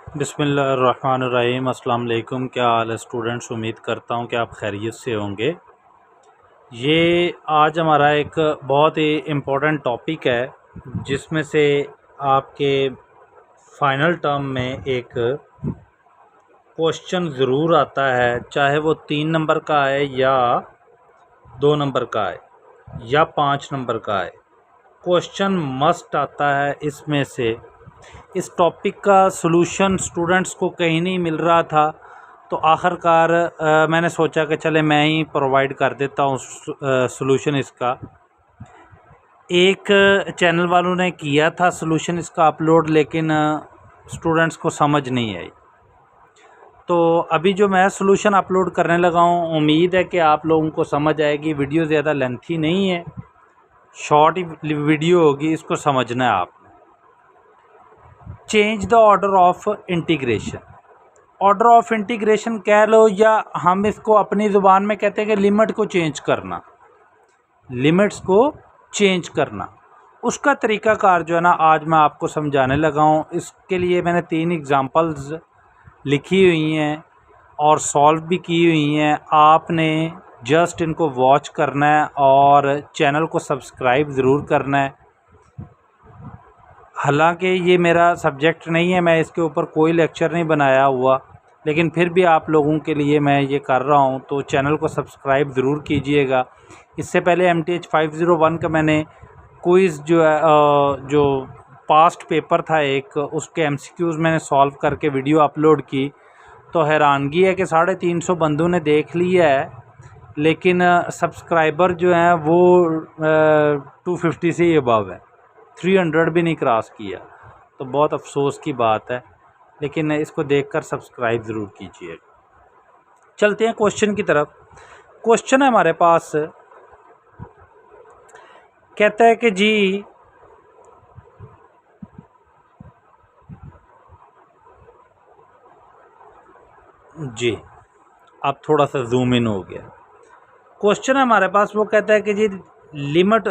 बिस्मिल्लाहिर्रहमानिर्रहीम। अस्सलाम वालेकुम। क्या हाल है स्टूडेंट्स? उम्मीद करता हूँ कि आप खैरियत से होंगे। ये आज हमारा एक बहुत ही इम्पोर्टेंट टॉपिक है जिसमें से आपके फ़ाइनल टर्म में एक क्वेश्चन ज़रूर आता है, चाहे वो 3 नंबर का आए या 2 नंबर का आए या 5 नंबर का आए। क्वेश्चन मस्ट आता है इसमें से। इस टॉपिक का सलूशन स्टूडेंट्स को कहीं नहीं मिल रहा था, तो आखिरकार मैंने सोचा कि चले मैं ही प्रोवाइड कर देता हूँ सलूशन इसका। एक चैनल वालों ने किया था सलूशन इसका अपलोड, लेकिन स्टूडेंट्स को समझ नहीं आई। तो अभी जो मैं सलूशन अपलोड करने लगा हूँ, उम्मीद है कि आप लोगों को समझ आएगी। वीडियो ज़्यादा लेंथी नहीं है, शॉर्ट ही वीडियो होगी, इसको समझना है आपने। Change the order of integration. Order of integration कह लो, या हम इसको अपनी ज़ुबान में कहते हैं कि लिमिट को चेंज करना, लिमिट्स को चेंज करना। उसका तरीक़ाकार जो है ना, आज मैं आपको समझाने लगा हूँ। इसके लिए मैंने 3 एग्ज़ाम्पल्स लिखी हुई हैं और सॉल्व भी की हुई हैं। आपने जस्ट इनको वॉच करना है और चैनल को सब्सक्राइब ज़रूर करना है। हालांकि ये मेरा सब्जेक्ट नहीं है, मैं इसके ऊपर कोई लेक्चर नहीं बनाया हुआ, लेकिन फिर भी आप लोगों के लिए मैं ये कर रहा हूँ, तो चैनल को सब्सक्राइब ज़रूर कीजिएगा। इससे पहले MTH 501 का मैंने क्विज़ जो है, जो पास्ट पेपर था एक, उसके MCQs मैंने सॉल्व करके वीडियो अपलोड की। तो हैरानगी है कि 350 बंदों ने देख लिया है, लेकिन सब्सक्राइबर जो हैं वो 250 से ही अबव है, 300 भी नहीं क्रॉस किया। तो बहुत अफसोस की बात है, लेकिन इसको देखकर सब्सक्राइब ज़रूर कीजिए। चलते हैं क्वेश्चन की तरफ। क्वेश्चन है हमारे पास, कहता है कि जी अब थोड़ा सा जूम इन हो गया। क्वेश्चन है हमारे पास, वो कहता है कि लिमिट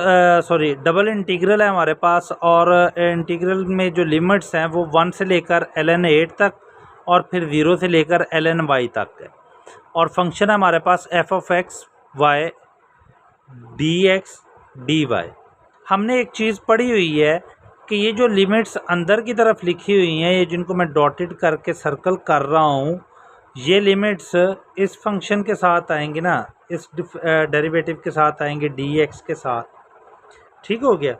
डबल इंटीग्रल है हमारे पास, और इंटीग्रल में जो लिमिट्स हैं वो 1 से लेकर ln8 तक और फिर 0 से लेकर lny तक है। और फंक्शन है हमारे पास f(x, y, dx, dy)। हमने एक चीज़ पढ़ी हुई है कि ये जो लिमिट्स अंदर की तरफ लिखी हुई हैं, ये जिनको मैं डॉटेड करके सर्कल कर रहा हूँ, ये लिमिट्स इस फंक्शन के साथ आएंगी ना, इस डेरिवेटिव के साथ आएंगे, dx के साथ। ठीक हो गया?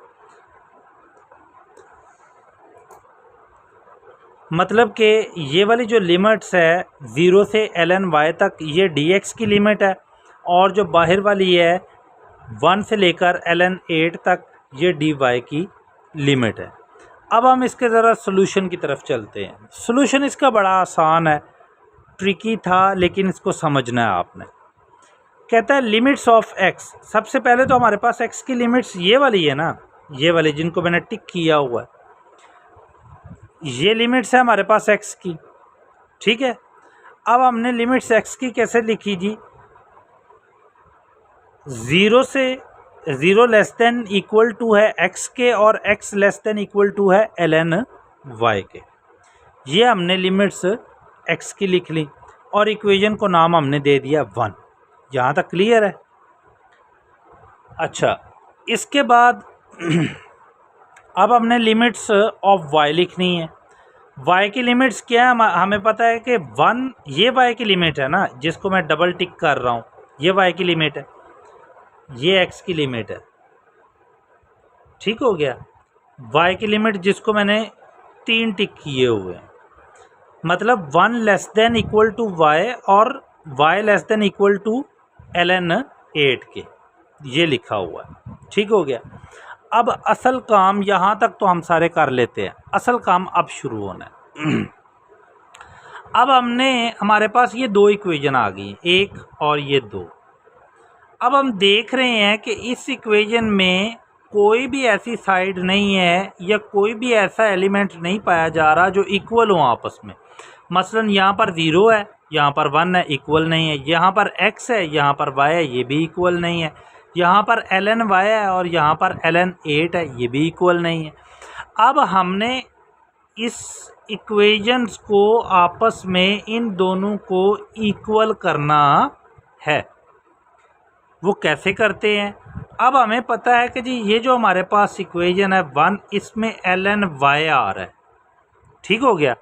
मतलब कि ये वाली जो लिमिट्स है 0 से lny तक, ये dx की लिमिट है, और जो बाहर वाली है 1 से लेकर ln8 तक, ये dy की लिमिट है। अब हम इसके ज़रा सॉल्यूशन की तरफ चलते हैं। सॉल्यूशन इसका बड़ा आसान है, ट्रिकी था, लेकिन इसको समझना है आपने। कहता है लिमिट्स ऑफ x। सबसे पहले तो हमारे पास x की लिमिट्स ये वाली है ना, ये वाली जिनको मैंने टिक किया हुआ है, ये लिमिट्स है हमारे पास x की। ठीक है, अब हमने लिमिट्स x की कैसे लिखी जी? 0 से 0 लेस देन इक्वल टू है x के, और x less than equal to है ln y के। ये हमने लिमिट्स x की लिख ली और इक्वेशन को नाम हमने दे दिया 1। यहाँ तक क्लियर है? अच्छा, इसके बाद अब हमने लिमिट्स ऑफ y लिखनी है। y की लिमिट्स क्या है? हमें पता है कि 1 ये y की लिमिट है ना, जिसको मैं डबल टिक कर रहा हूँ, ये y की लिमिट है, ये x की लिमिट है। ठीक हो गया? y की लिमिट जिसको मैंने 3 टिक किए हुए हैं, मतलब 1 less than equal to y और y less than equal to ln8 के, ये लिखा हुआ है। ठीक हो गया? अब असल काम यहाँ तक तो हम सारे कर लेते हैं, असल काम अब शुरू होना है। अब हमारे पास ये 2 इक्वेशन आ गई, 1 और ये 2। अब हम देख रहे हैं कि इस इक्वेशन में कोई भी ऐसी साइड नहीं है, या कोई भी ऐसा एलिमेंट नहीं पाया जा रहा जो इक्वल हो आपस में। मसलन यहाँ पर 0 है, यहाँ पर 1 है, इक्वल नहीं है। यहाँ पर x है, यहाँ पर y है, ये भी इक्वल नहीं है। यहाँ पर ln y है और यहाँ पर ln8 है, ये भी इक्वल नहीं है। अब हमने इस इक्वेशंस को आपस में इन दोनों को इक्वल करना है। वो कैसे करते हैं? अब हमें पता है कि जी ये जो हमारे पास इक्वेशन है 1, इसमें ln y आ रहा है, ठीक हो गया।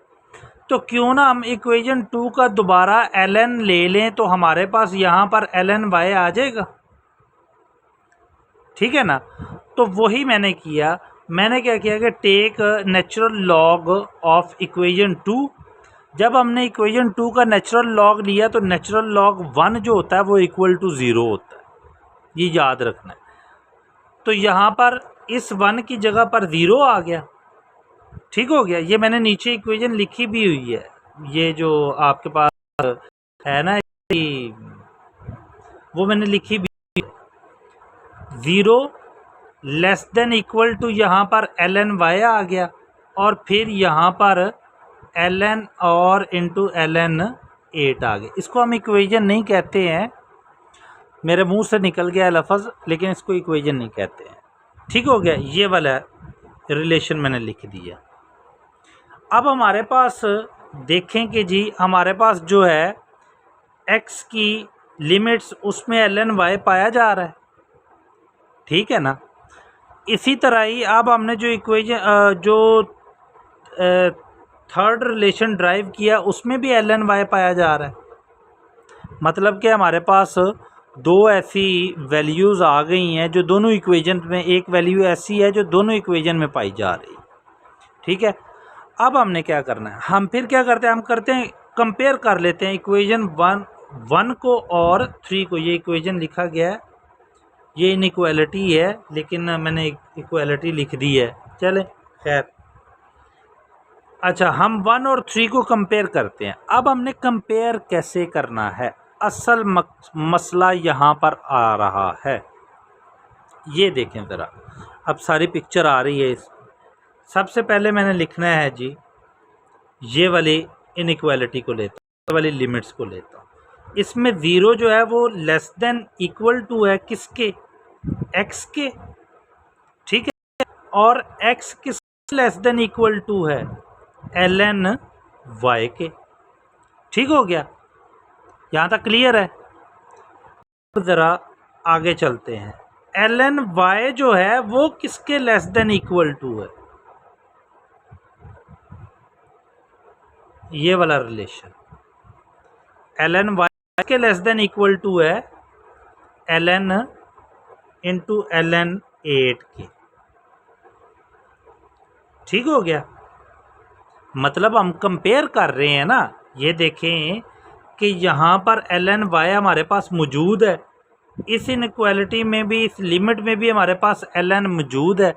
तो क्यों ना हम इक्वेशन 2 का दोबारा ln ले लें, तो हमारे पास यहाँ पर ln y आ जाएगा, ठीक है ना। तो वही मैंने किया। मैंने क्या किया कि take natural log of equation 2। जब हमने इक्वेशन 2 का नेचुरल लॉग लिया तो नेचुरल लॉग 1 जो होता है वो इक्वल टू 0 होता है, ये याद रखना है। तो यहाँ पर इस 1 की जगह पर 0 आ गया, ठीक हो गया। ये मैंने नीचे इक्वेशन लिखी भी हुई है, ये जो आपके पास है ना, वो मैंने लिखी भी। 0 लेस देन इक्वल टू यहाँ पर ln y आ गया, और फिर यहाँ पर ln और इंटू ln 8 आ गया। इसको हम इक्वेशन नहीं कहते हैं, मेरे मुंह से निकल गया लफ्ज़, लेकिन इसको इक्वेशन नहीं कहते हैं, ठीक हो गया। ये वाला रिलेशन मैंने लिख दिया। अब हमारे पास देखें कि जी हमारे पास जो है x की लिमिट्स, उसमें ln y पाया जा रहा है, ठीक है ना। इसी तरह ही अब हमने जो इक्वेशन जो थर्ड रिलेशन ड्राइव किया, उसमें भी ln y पाया जा रहा है। मतलब कि हमारे पास दो ऐसी वैल्यूज़ आ गई हैं जो दोनों इक्वेशन में, एक वैल्यू ऐसी है जो दोनों इक्वेशन में पाई जा रही है, ठीक है। अब हमने क्या करना है, हम फिर क्या करते हैं, हम करते हैं कंपेयर कर लेते हैं इक्वेशन 1 को और 3 को। ये इक्वेशन लिखा गया है, ये इनइक्वालिटी है, लेकिन मैंने इक्वालिटी लिख दी है, चले खैर। अच्छा, हम 1 और 3 को कंपेयर करते हैं। अब हमने कंपेयर कैसे करना है, असल मसला यहाँ पर आ रहा है। ये देखें ज़रा, अब सारी पिक्चर आ रही है। सबसे पहले मैंने लिखना है जी, ये वाली इनइक्वालिटी को लेता हूँ, ये वाली लिमिट्स को लेता हूँ। इसमें 0 जो है वो लेस देन इक्वल टू है किसके, x के, ठीक है। और x किस लेस देन इक्वल टू है, ln y के, ठीक हो गया। यहाँ तक क्लियर है। ज़रा आगे चलते हैं। ln y जो है वो किसके लेस देन इक्वल टू है, ये वाला रिलेशन ln y के लेस देन इक्वल टू है ln इंटू ln 8 के, ठीक हो गया। मतलब हम कंपेयर कर रहे हैं ना। ये देखें कि यहाँ पर ln y हमारे पास मौजूद है, इस इनइक्वालिटी में भी, इस लिमिट में भी हमारे पास ln मौजूद है।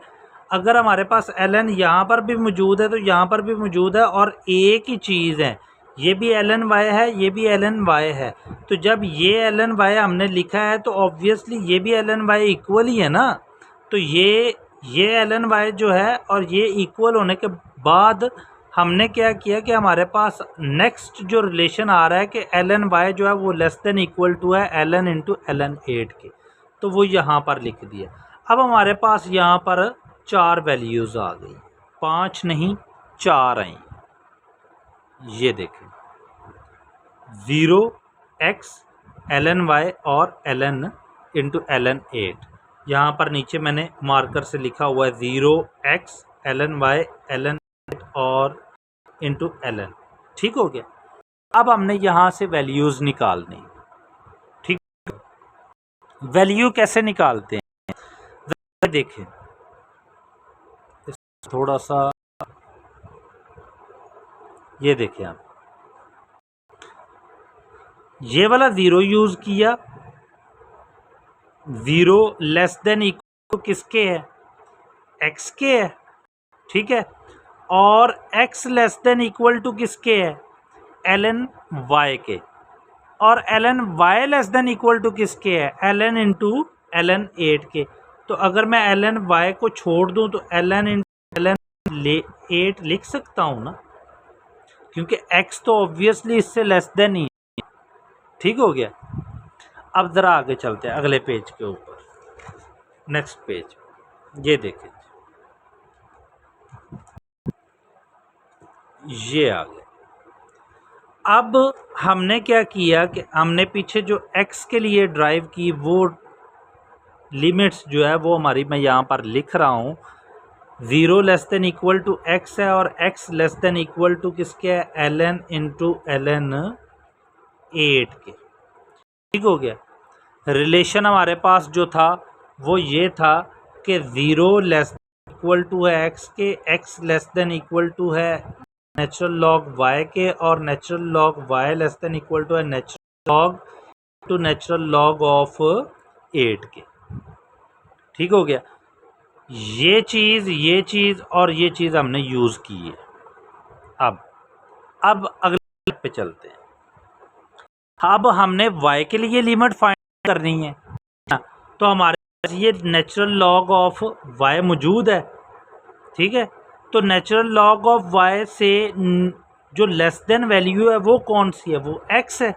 अगर हमारे पास ln यहाँ पर भी मौजूद है तो यहाँ पर भी मौजूद है, और एक ही चीज़ है, ये भी ln y है, ये भी ln y है। तो जब ये ln y हमने लिखा है तो ऑब्वियसली ये भी ln y इक्वल ही है ना। तो ये ln y जो है, और ये इक्वल होने के बाद हमने क्या किया कि हमारे पास नेक्स्ट जो रिलेशन आ रहा है कि ln y जो है वो लेस देन इक्वल टू है ln इंटू ln 8 के, तो वो यहाँ पर लिख दिया। अब हमारे पास यहाँ पर 4 वैल्यूज़ आ गई, 5 नहीं 4 आई। ये देखें 0 x ln y और ln इंटू ln 8। यहाँ पर नीचे मैंने मार्कर से लिखा हुआ है 0 x ln y ln 8 और इंटू ln, ठीक हो गया। अब हमने यहाँ से वैल्यूज़ निकालनी, ठीक। वैल्यू कैसे निकालते हैं, देखें थोड़ा सा, ये देखें आप, ये वाला 0 यूज़ किया, 0 लेस देन इक्वल किसके है, x के है, ठीक है। और x less than equal to किसके है, ln y के। और ln y less than equal to किसके है, ln इंटू ln 8 के। तो अगर मैं ln y को छोड़ दूं तो ln इंटू ln 8 लिख सकता हूं ना, क्योंकि x तो ऑब्वियसली इससे लेस देन ही है, ठीक हो गया। अब ज़रा आगे चलते हैं अगले पेज के ऊपर, नेक्स्ट पेज। ये देखें, ये आ गया। अब हमने क्या किया कि हमने पीछे जो x के लिए ड्राइव की वो लिमिट्स जो है वो हमारी, मैं यहाँ पर लिख रहा हूँ, 0 less than equal to x है और x less than equal to किसके है, ln इंटू ln 8 के। ठीक हो गया। रिलेशन हमारे पास जो था वो ये था कि 0 लेस इक्वल टू है x के, x less than equal to है नेचुरल लॉग y के, और natural log y less than equal to है natural log two natural log of 8 के। ठीक हो गया। ये चीज़ और ये चीज़ हमने यूज़ की है। अब अगले पे चलते हैं। अब हमने y के लिए लिमिट फाइंड करनी है, तो हमारे पास ये नेचुरल लॉग ऑफ y मौजूद है। ठीक है, तो नेचुरल लॉग ऑफ y से जो लेस देन वैल्यू है वो कौन सी है, वो x है।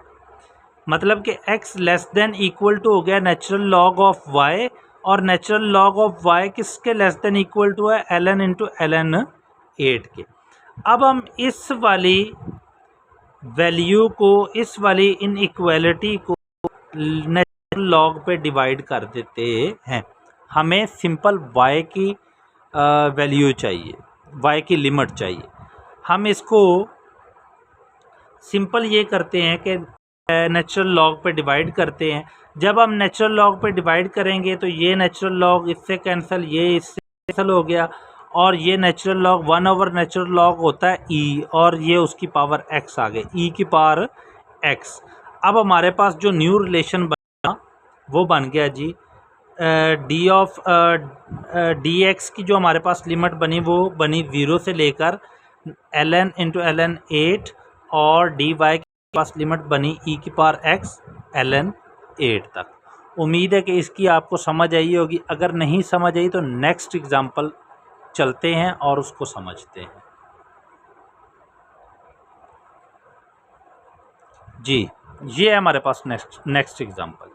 मतलब कि x less than equal to हो गया नेचुरल लॉग ऑफ y, और नेचुरल लॉग ऑफ y किसके लेस देन इक्वल टू है, ln इंटू ln 8 के। अब हम इस वाली वैल्यू को, इस वाली इनइक्वालिटी को नेचुरल लॉग पे डिवाइड कर देते हैं। हमें सिंपल y की वैल्यू चाहिए, y की लिमिट चाहिए। हम इसको सिंपल ये करते हैं कि नेचुरल लॉग पे डिवाइड करते हैं। जब हम नेचुरल लॉग पे डिवाइड करेंगे तो ये नेचुरल लॉग इससे कैंसिल, ये इससे कैंसिल हो गया, और ये natural log 1 over natural log होता है e, और ये उसकी पावर x आ गई, e की पावर x। अब हमारे पास जो न्यू रिलेशन बना वो बन गया G D of D x की जो हमारे पास लिमिट बनी वो बनी 0 से लेकर ln इंटू ln 8, और डी वाई के पास लिमिट बनी e की पावर x ln 8 तक। उम्मीद है कि इसकी आपको समझ आई होगी। अगर नहीं समझ आई तो नेक्स्ट एग्जांपल चलते हैं और उसको समझते हैं। जी, ये है हमारे पास नेक्स्ट एग्जांपल।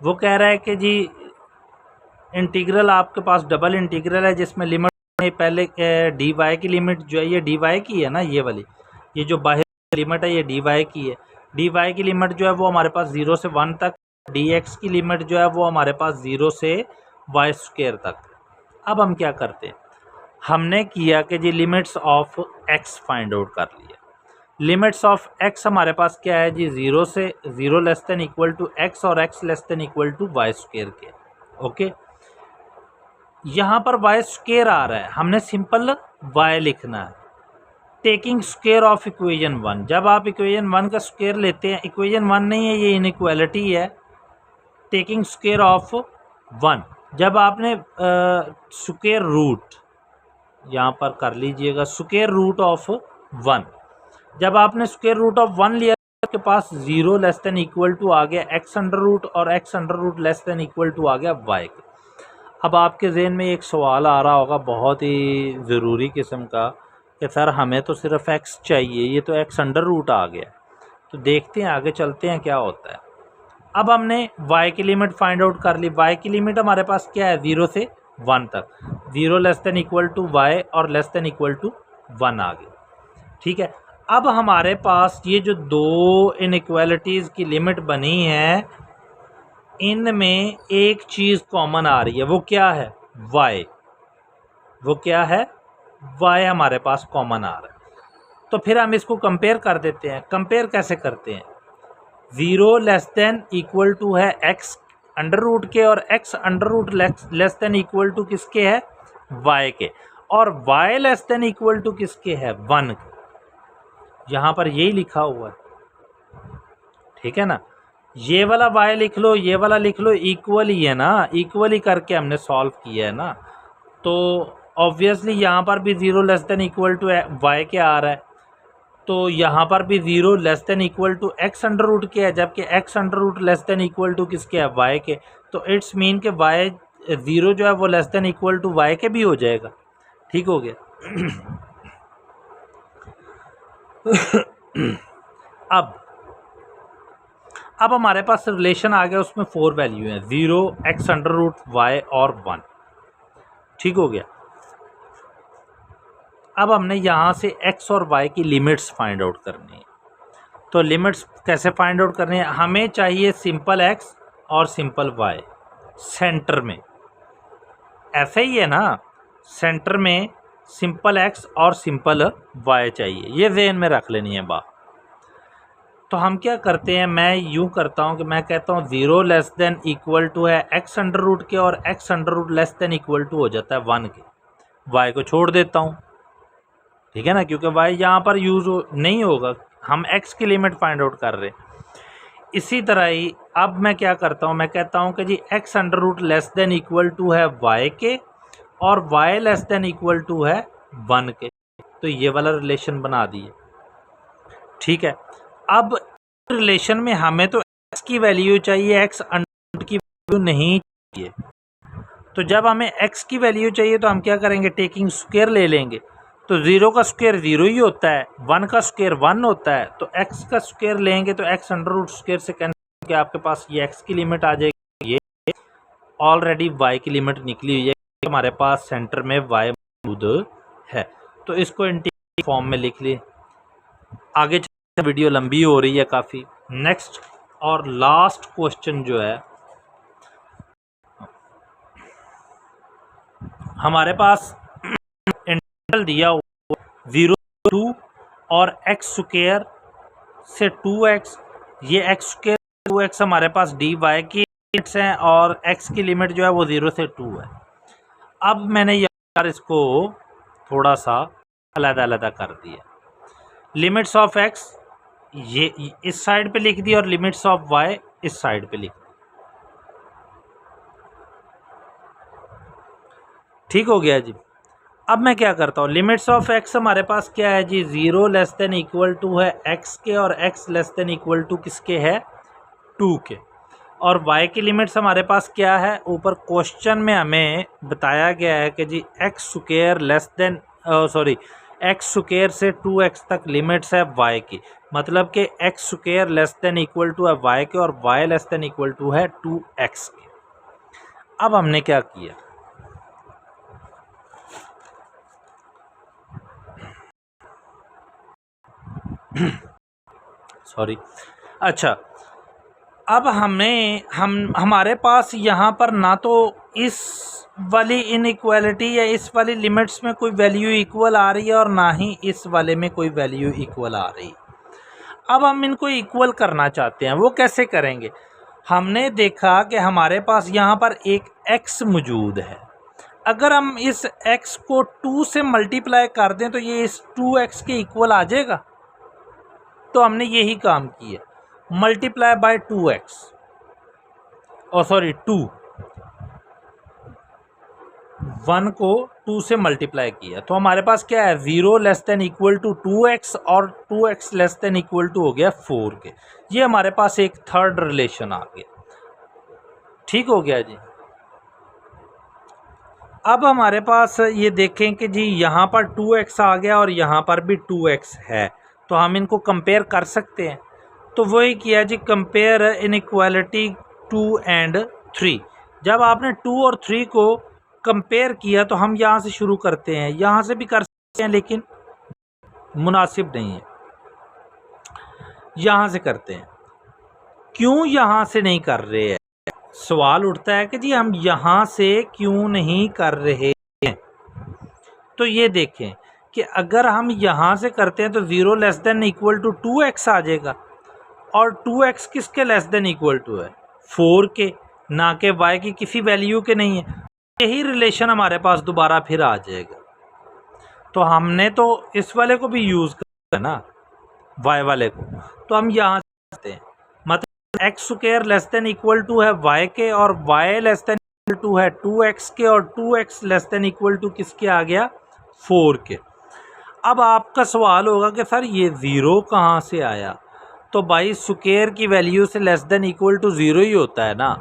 वो कह रहा है कि जी इंटीग्रल आपके पास डबल इंटीग्रल है जिसमें लिमिट पहले डी वाई की लिमिट जो है ये डी वाई की है ना, ये वाली, ये जो बाहर लिमिट है ये डी वाई की है। डी वाई की लिमिट जो है वो हमारे पास 0 से 1 तक, डी एक्स की लिमिट जो है वो हमारे पास 0 से वाई स्क्वायर तक। अब हम क्या करते हैं, हमने किया कि जी limits of X find out कर लिया। लिमिट्स ऑफ एक्स हमारे पास क्या है जी, 0 से 0 less than equal to X और X less than equal to Y square के। ओके, यहाँ पर वाई स्क्वायर आ रहा है, हमने सिंपल वाई लिखना है टेकिंग स्क्वायर ऑफ इक्वेशन 1। जब आप इक्वेशन 1 का स्क्वायर लेते हैं, इक्वेशन 1 नहीं है ये इनइक्वालिटी है, टेकिंग स्क्वायर ऑफ 1। जब आपने स्क्वायर रूट यहाँ पर कर लीजिएगा, स्क्वायर रूट ऑफ 1, जब आपने स्क्वायर रूट ऑफ 1 लिया आपके पास 0 लेस देन इक्वल टू आ गया एक्स अंडर रूट, और X under root less than equal to आ गया वाई के। अब आपके जहन में एक सवाल आ रहा होगा बहुत ही ज़रूरी किस्म का कि सर हमें तो सिर्फ एक्स चाहिए, ये तो एक्स अंडर रूट आ गया। तो देखते हैं आगे चलते हैं क्या होता है। अब हमने y की लिमिट फाइंड आउट कर ली। y की लिमिट हमारे पास क्या है, 0 से 1 तक, 0 less than equal to y और लेस देन इक्वल टू 1 आ गई। ठीक है, अब हमारे पास ये जो दो इनइक्वालिटीज़ की लिमिट बनी है इनमें एक चीज़ कॉमन आ रही है, वो क्या है, y। वो क्या है, y हमारे पास कॉमन आ रहा है। तो फिर हम इसको कंपेयर कर देते हैं। कंपेयर कैसे करते हैं, 0 लेस देन इक्वल टू है x अंडर रूट के, और x under root less than equal to किसके है, y के, और y less than equal to किसके है, 1 के। यहाँ पर यही लिखा हुआ है, ठीक है ना। ये वाला y लिख लो, ये वाला लिख लो, इक्वल ही है ना, इक्वल ही करके हमने सॉल्व किया है ना। तो ऑब्वियसली यहाँ पर भी 0 less than equal to y के आ रहा है, तो यहाँ पर भी 0 less than equal to x under root के है, जबकि x under root less than equal to किसके है, y के। तो इट्स मीन के y 0 जो है वो less than equal to y के भी हो जाएगा। ठीक हो गया। अब हमारे पास रिलेशन आ गया, उसमें 4 वैल्यू हैं, 0, x अंडर रूट y और 1। ठीक हो गया। अब हमने यहाँ से x और y की लिमिट्स फाइंड आउट करनी है। तो लिमिट्स कैसे फाइंड आउट करनी है, हमें चाहिए सिंपल x और सिंपल y सेंटर में, ऐसे ही है ना, सेंटर में सिंपल x और सिंपल y चाहिए, ये ज़हन में रख लेनी है बात। तो हम क्या करते हैं, मैं यूँ करता हूँ कि मैं कहता हूँ 0 लेस देन इक्वल टू है x अंडर रूट के और x under root less than equal to हो जाता है 1 के, y को छोड़ देता हूँ, ठीक है ना, क्योंकि y यहाँ पर यूज़ नहीं होगा, हम x की लिमिट फाइंड आउट कर रहे हैं। इसी तरह ही अब मैं क्या करता हूँ, मैं कहता हूँ कि जी x under root less than equal to है y के और y less than equal to है 1 के, तो ये वाला रिलेशन बना दिए, ठीक है। अब रिलेशन में हमें तो x की वैल्यू चाहिए, x अंडर रूट की वैल्यू नहीं चाहिए। तो जब हमें x की वैल्यू चाहिए तो हम क्या करेंगे, टेकिंग स्क्वायर ले लेंगे। तो 0 का स्क्वायर 0 ही होता है, 1 का स्क्वायर 1 होता है, तो x का स्क्वायर लेंगे तो x अंडर रूट स्क्वायर से कैंसिल करके आपके पास ये x की लिमिट आ जाएगी, ये ऑलरेडी y की लिमिट निकली हुई है, हमारे पास सेंटर में y मौजूद है। तो इसको इंटीग्रल फॉर्म में लिख लिए। आगे वीडियो लंबी हो रही है काफ़ी। नेक्स्ट और लास्ट क्वेश्चन जो है, हमारे पास इंटीग्रल दिया हुआ 0 2 और x स्क्वायर से 2x, ये x स्क्वायर 2x हमारे पास dy की लिमिट्स हैं और x की लिमिट जो है वो 0 से 2 है। अब मैंने यार इसको थोड़ा सा अलग-अलग कर दिया, लिमिट्स ऑफ x ये इस साइड पे लिख दी और लिमिट्स ऑफ y इस साइड पे लिख दी, ठीक हो गया जी। अब मैं क्या करता हूँ, लिमिट्स ऑफ x हमारे पास क्या है जी, 0 लेस देन इक्वल टू है x के और x less than equal to किसके है, 2 के, और y की लिमिट्स हमारे पास क्या है, ऊपर क्वेश्चन में हमें बताया गया है कि जी x square less then x square से 2x तक लिमिट्स है y की, मतलब कि x square less than equal to है y के और y less than equal to है 2x के। अब हमने क्या किया, सॉरी, अच्छा, अब हमारे पास यहाँ पर ना तो इस वाली इनइक्वालिटी या इस वाली लिमिट्स में कोई वैल्यू इक्वल आ रही है और ना ही इस वाले में कोई वैल्यू इक्वल आ रही। अब हम इनको इक्वल करना चाहते हैं, वो कैसे करेंगे, हमने देखा कि हमारे पास यहाँ पर एक x मौजूद है, अगर हम इस x को 2 से मल्टीप्लाई कर दें तो ये इस 2x के इक्वल आ जाएगा। तो हमने यही काम किया, मल्टीप्लाई बाय 2x, और सॉरी 2, 1 को 2 से मल्टीप्लाई किया, तो हमारे पास क्या है, 0 less than equal to 2x और 2x less than equal to हो गया 4 के। ये हमारे पास एक थर्ड रिलेशन आ गया, ठीक हो गया जी। अब हमारे पास ये देखें कि जी यहाँ पर 2x आ गया और यहाँ पर भी 2x है, तो हम इनको कंपेयर कर सकते हैं। तो वही किया जी, कंपेयर इनइक्वालिटी 2 एंड 3। जब आपने 2 और 3 को कंपेयर किया तो हम यहाँ से शुरू करते हैं, यहाँ से भी कर सकते हैं लेकिन मुनासिब नहीं है, यहाँ से करते हैं। क्यों यहाँ से नहीं कर रहे हैं, सवाल उठता है कि जी हम यहाँ से क्यों नहीं कर रहे हैं। तो ये देखें कि अगर हम यहाँ से करते हैं तो 0 less than equal to 2x आ जाएगा, और 2x किसके लेस देन इक्वल टू है, 4 के, ना के y की किसी वैल्यू के नहीं है। यही रिलेशन हमारे पास दोबारा फिर आ जाएगा। तो हमने तो इस वाले को भी यूज़ करना है ना, y वाले को, तो हम यहाँ करते हैं, मतलब x square less than equal to है y के और y less than equal to है 2x के और 2x less than equal to किसके आ गया, 4 के। अब आपका सवाल होगा कि सर ये 0 कहाँ से आया, तो भाई स्क्वायर की वैल्यू से लेस देन इक्वल टू 0 ही होता है ना,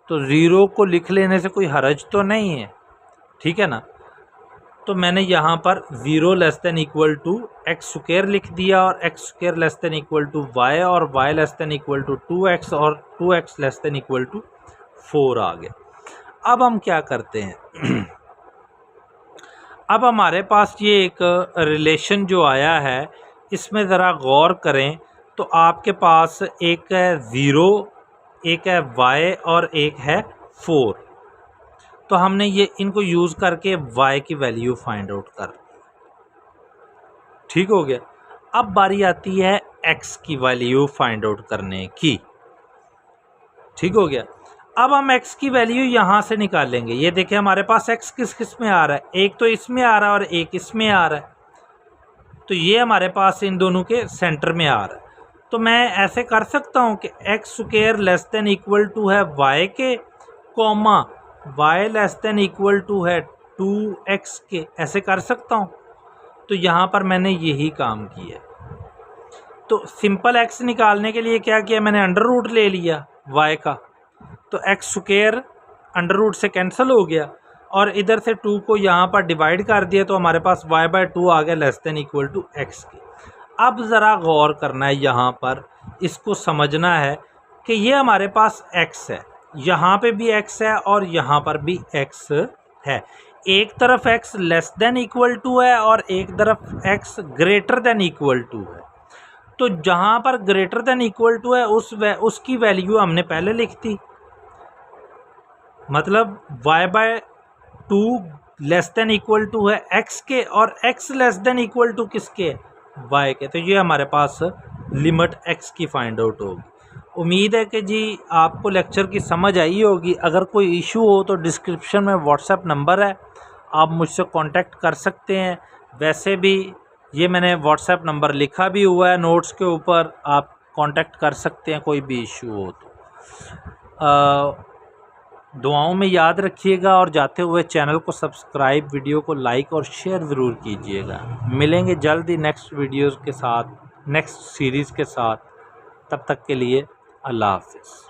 तो 0 को लिख लेने से कोई हर्ज तो नहीं है, ठीक है ना। तो मैंने यहाँ पर 0 less than equal to X square लिख दिया और X square less than equal to Y और Y less than equal to 2x और 2x less than equal to 4 आ गया। अब हम क्या करते हैं अब हमारे पास ये एक रिलेशन जो आया है, इसमें ज़रा गौर करें तो आपके पास एक है 0, एक है y और एक है 4। तो हमने ये इनको यूज़ करके y की वैल्यू फाइंड आउट कर, ठीक हो गया। अब बारी आती है x की वैल्यू फाइंड आउट करने की, ठीक हो गया। अब हम x की वैल्यू यहाँ से निकालेंगे। ये देखिए हमारे पास x किस किस में आ रहा है, एक तो इसमें आ रहा है और एक इसमें आ रहा है, तो ये हमारे पास इन दोनों के सेंटर में आ रहा है। तो मैं ऐसे कर सकता हूँ कि x square less than equal to है y के, comma y less than equal to है 2x के, ऐसे कर सकता हूँ। तो यहाँ पर मैंने यही काम किया। तो सिंपल x निकालने के लिए क्या किया, मैंने अंडर रूट ले लिया y का, तो एक्स स्क्वायर अंडर रूट से कैंसिल हो गया और इधर से 2 को यहाँ पर डिवाइड कर दिया, तो हमारे पास y/2 आ गया less than equal to x के। अब ज़रा गौर करना है, यहाँ पर इसको समझना है कि ये हमारे पास x है, यहाँ पे भी x है और यहाँ पर भी x है। एक तरफ x less than equal to है और एक तरफ x greater than equal to है। तो जहाँ पर ग्रेटर देन इक्वल टू है उसकी वैल्यू हमने पहले लिख दी, मतलब y/2 less than equal to है x के और x less than equal to किसके, y के। तो ये हमारे पास लिमिट x की फाइंड आउट होगी। उम्मीद है कि जी आपको लेक्चर की समझ आई होगी। अगर कोई इशू हो तो डिस्क्रिप्शन में व्हाट्सएप नंबर है, आप मुझसे कांटेक्ट कर सकते हैं। वैसे भी ये मैंने व्हाट्सएप नंबर लिखा भी हुआ है नोट्स के ऊपर, आप कांटेक्ट कर सकते हैं कोई भी इशू हो तो। दुआओं में याद रखिएगा और जाते हुए चैनल को सब्सक्राइब, वीडियो को लाइक और शेयर ज़रूर कीजिएगा। मिलेंगे जल्द ही नेक्स्ट वीडियोज़ के साथ, नेक्स्ट सीरीज़ के साथ। तब तक के लिए अल्लाह हाफ़िज़।